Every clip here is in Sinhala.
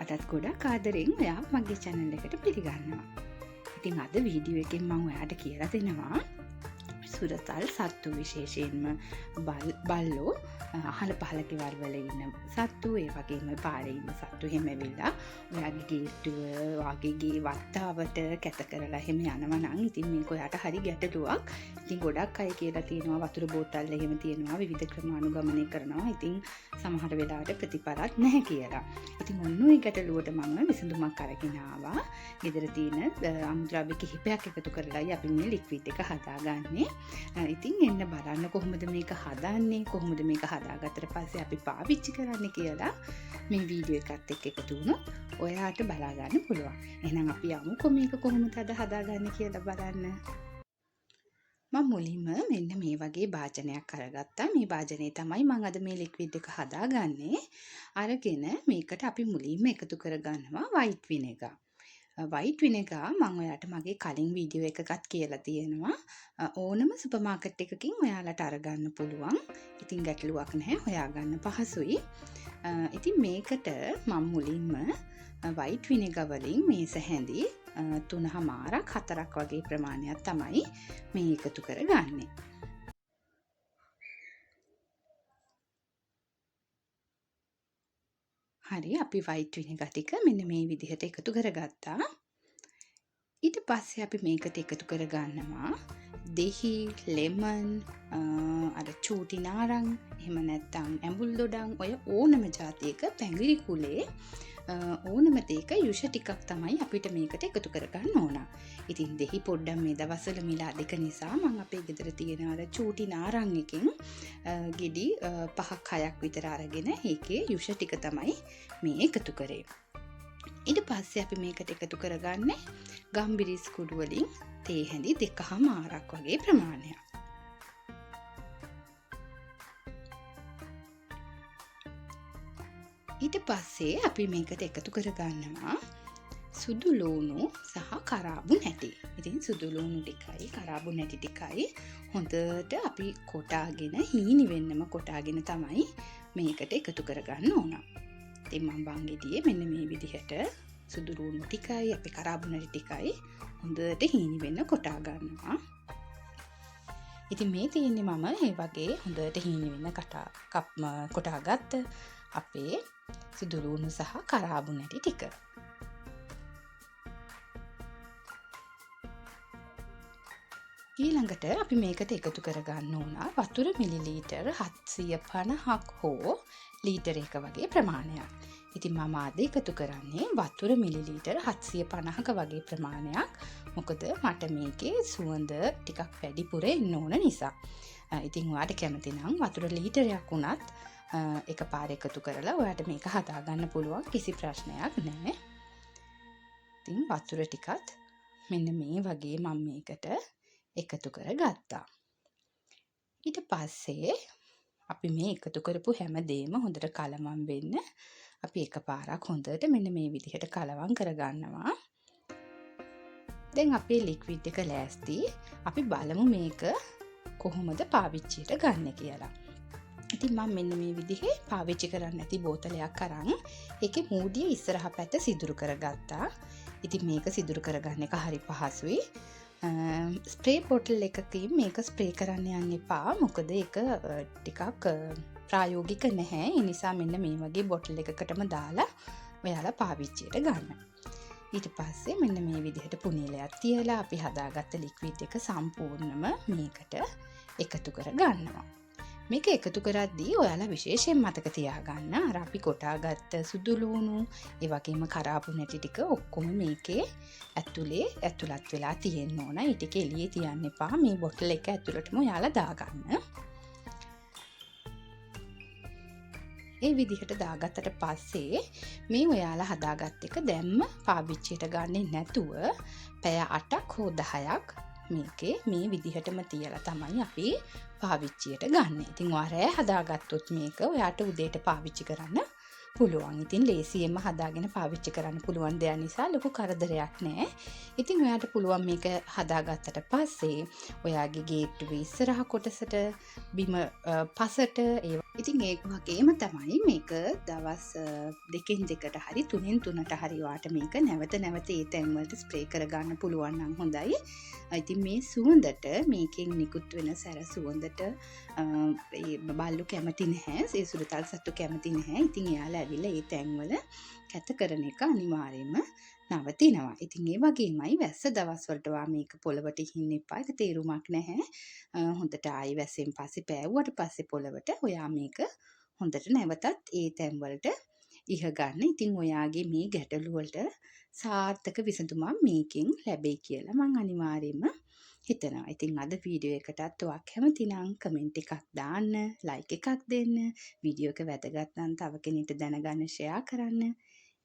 අදත් ගොඩක් ආදරෙන් ඔයා මගේ channel එකට පිළිගන්නවා. ඉතින් අද වීඩියෝ එකෙන් මම ඔයාට කියලා දෙනවා සුරතල් සත්තු විශේෂයෙන්ම බල්ලෝ අහල පහල ගෙවල් වල ඉන්න සත්තු ඒ වගේම පාරේ ඉන්න සත්තු එහෙම ඇවිල්ලා ඔයාගේ ගේට්ටුව වාගේ ගේ වත්තාවට කැත කරලා එහෙම යනවා නම් ඉතින් මේක ඔයාට හරි ගැටලුවක්. ඉතින් ගොඩක් අය කියලා තියෙනවා වතුර බෝතල් එහෙම තියෙනවා විවිධ ක්‍රම අනුගමනය කරනවා. ඉතින් සමහර වෙලාවට ප්‍රතිඵලත් නැහැ කියලා. ඉතින් ඔන්න ඔය ගැටලුවට මම විසඳුමක් අරගෙන ආවා. ගෙදර තියෙන අමුද්‍රව්‍ය කිහිපයක් එකතු කරලායි අපි මේ ලික්විඩ් එක හදාගන්නේ. ඉතින් එන්න බලන්න කොහොමද මේක හදන්නේ, කොහොමද මේක හදාගත්තට පස්සේ අපි පාවිච්චි කරන්නේ කියලා මේ වීඩියෝ එකත් එක්ක එකතු වුණොත් ඔයාට බලා ගන්න පුළුවන්. එහෙනම් අපි යමුකෝ මේක කොහොමද හදාගන්නේ කියලා බලන්න. මම මුලින්ම මෙන්න මේ වගේ භාජනයක් අරගත්තා. මේ භාජනේ තමයි මම අද මේ ලික්විඩ් එක හදාගන්නේ. අරගෙන මේකට අපි මුලින්ම එකතු කරගන්නවා වයිට් විනෙගර්. වයිට් විනෙගර් මම ඔයාලට මගේ කලින් වීඩියෝ එකකත් කියලා තියෙනවා. ඕනම සුපර් මාකට් එකකින් ඔයාලට අරගන්න පුළුවන්. ඉතින් ගැටලුවක් නැහැ, හොයාගන්න පහසුයි. ඉතින් මේකට මම මුලින්ම වයිට් විනෙගර් වලින් මේස හැඳි 3මාරක් 4ක් වගේ ප්‍රමාණයක් තමයි මේ එකතු කරගන්නේ. හරි, අපි වයිට් විනෙගර් ටික මෙන්න මේ විදිහට එකතු කරගත්තා. ඊට පස්සේ අපි මේකට එකතු කරගන්නවා දෙහි, ලෙමන්, අර චූටි නාරං, එහෙම නැත්නම් ඇඹුල් දොඩම්, ඔය ඕනම જાතියක පැංගිරි කුලේ ඕනම දෙයක යුෂ ටිකක් තමයි අපිට මේකට එකතු කරගන්න ඕන. ඉතින් දෙහි පොඩ්ඩක් මේ දවස්වල මිල අධික නිසා මම අපේ ගෙදර තියෙන අර චූටි නාරං එකෙන් ගෙඩි 5ක් 6ක් විතර අරගෙන ඒකේ යුෂ ටික තමයි මේ එකතු කරේ. ඊට පස්සේ අපි මේකට එකතු කරගන්නේ ගම්බිරිස් කුඩු වලින් තේ හැඳි 2මාරක් වගේ ප්‍රමාණයක්. ඊට පස්සේ අපි මේකට එකතු කරගන්නවා සුදු ලූණු සහ කරාබු නැටි. ඉතින් සුදු ලූණු ටිකයි කරාබු නැටි ටිකයි හොඳට අපි කොටාගෙන හීනි වෙන්නම කොටාගෙන තමයි මේකට එකතු කරගන්න ඕන. ඉතින් මම බංගෙඩියේ මෙන්න මේ විදිහට සුදු ලූණු ටිකයි අපි කරාබු නැටි ටිකයි හොඳට හීනි වෙන්න කොටා ගන්නවා. ඉතින් මේ තියෙන්නේ මම මේ වගේ හොඳට හීනි වෙන්න කොටාගත්ත අපේ සුදු ලූණු සහ කරාබු නැටි ටික. ඊළඟට අපි මේකට එකතු කරගන්න ඕන වතුර මිලිලීටර් 750ක් හෝ ලීටර 1 වගේ ප්‍රමාණයක්. ඉතින් මම අද එකතු කරන්නේ වතුර මිලිලීටර් 750ක වගේ ප්‍රමාණයක්. මොකද මට මේකේ සුවඳ ටිකක් වැඩිපුර එන්න ඕන නිසා. ඉතින් ඔයාට කැමති නම් වතුර ලීටරයක් වුණත් එකපාර එකතු කරලා ඔයාට මේක හදාගන්න පුළුවන්, කිසි ප්‍රශ්නයක් නැහැ. ඉතින් වතුර ටිකත් මෙන්න මේ වගේ මම මේකට එකතු කරගත්තා. ඊට පස්සේ අපි මේ එකතු කරපු හැම දෙයක්ම හොඳට කලවම් වෙන්න අපි එකපාරක් හොඳට මෙන්න මේ විදිහට කලවම් කරගන්නවා. දැන් අපේ ලික්විඩ් එක ලෑස්ති. අපි බලමු මේක කොහොමද පාවිච්චියට ගන්න කියලා. ඉතින් මම මෙන්න මේ විදිහේ පාවිච්චි කරන්න නැති බෝතලයක් අරන් ඒකේ මූඩිය ඉස්සරහ පැත්ත සිදුරු කරගත්තා. ඉතින් මේක සිදුරු කරගන්න එක හරි පහසුයි. ස්ප්‍රේ බොටල් එකකින් මේක ස්ප්‍රේ කරන්න යන්න එපා. මොකද ඒක ටිකක් ප්‍රායෝගික නැහැ. ඒ නිසා මෙන්න මේ වගේ බොටල් එකකටම දාලා ඔයාලා පාවිච්චියට ගන්න. ඊට පස්සේ මෙන්න මේ විදිහට පුනීලයක් තියලා අපි හදාගත්ත ලික්විඩ් එක සම්පූර්ණම මේකට එකතු කරගන්නවා. මේක එකතු කරද්දී ඔයාලා විශේෂයෙන් මතක තියාගන්න අර අපි කොටාගත්ත සුදු ලූණු ඒ වගේම කරාබු නැටි ටික ඔක්කොම මේකේ ඇතුළත් වෙලා තියෙන්න ඕන. ඒ ටික එළියේ තියන්න එපා. මේ බොටල් එක ඇතුළටම ඔයාලා දාගන්න. ඒ විදිහට දාගත්තට පස්සේ මේ ඔයාලා හදාගත්ත එක දැම්ම පාවිච්චියට ගන්නේ නැතුව පැය 8ක් හෝ 10ක් මේකේ මේ විදිහටම තියලා තමයි අපි පාවිච්චියට ගන්න. ඉතින් ඔයා රෑ හදාගත්තොත් මේක ඔයාට උදේට පාවිච්චි කරන්න පුළුවන්. ඉතින් ලේසියෙන්ම හදාගෙන පාවිච්චි කරන්න පුළුවන් දෙයක් නිසා ලොකු කරදරයක් නෑ. ඉතින් ඔයාට පුළුවන් මේක හදාගත්තට පස්සේ ඔයාගේ ගේට්ටුවේ ඉස්සරහ කොටසට බිම පසට ඉතින් ඒ වගේම තමයි මේක දවස් 2කින් 2කට හරි 3න් 3ට හරි ඔයාට මේක නැවත නැවත ඒ තැන්වලට ස්ප්‍රේ කරගන්න පුළුවන් නම් හොඳයි. ඉතින් මේ සුවඳට මේකෙන් නිකුත් වෙන සැර සුවඳට බල්ලු කැමති නැහැ. ඒ සුරතල් සත්තු කැමති නැහැ. ඉතින් එයාලා ඇවිල්ලා ඒ තැන්වල කැත කරන එක අනිවාර්යයෙන්ම නවතිනවා. ඉතින් ඒ වගේමයි වැස්ස දවස්වලට වා මේක පොළවට ඉහින්න එපා. ඒක තේරුමක් නැහැ. හොඳට ආයි වැස්සෙන් පස්සේ පෑවුවට පස්සේ පොළවට ඔයා මේක හොඳට නැවතත් ඒ තැන්වලට ඉහ ගන්න. ඉතින් ඔයාගේ මේ ගැටලු වලට සාර්ථක විසඳුමක් මේකෙන් ලැබෙයි කියලා මම අනිවාර්යයෙන්ම හිතනවා. ඉතින් අද වීඩියෝ එකටත් ඔයා කැමති නම් කමෙන්ට් එකක් දාන්න, ලයික් එකක් දෙන්න, වීඩියෝ එක වැදගත් නම් තව කෙනෙක්ට දැනගන්න ෂෙයා කරන්න.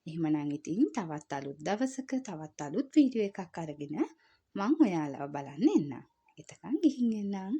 එහෙමනම් ඉතින් තවත් අලුත් දවසක තවත් අලුත් වීඩියෝ එකක් අරගෙන මම ඔයාලව බලන්න එන්නම්. එතකන් ගිහින් එන්නම්.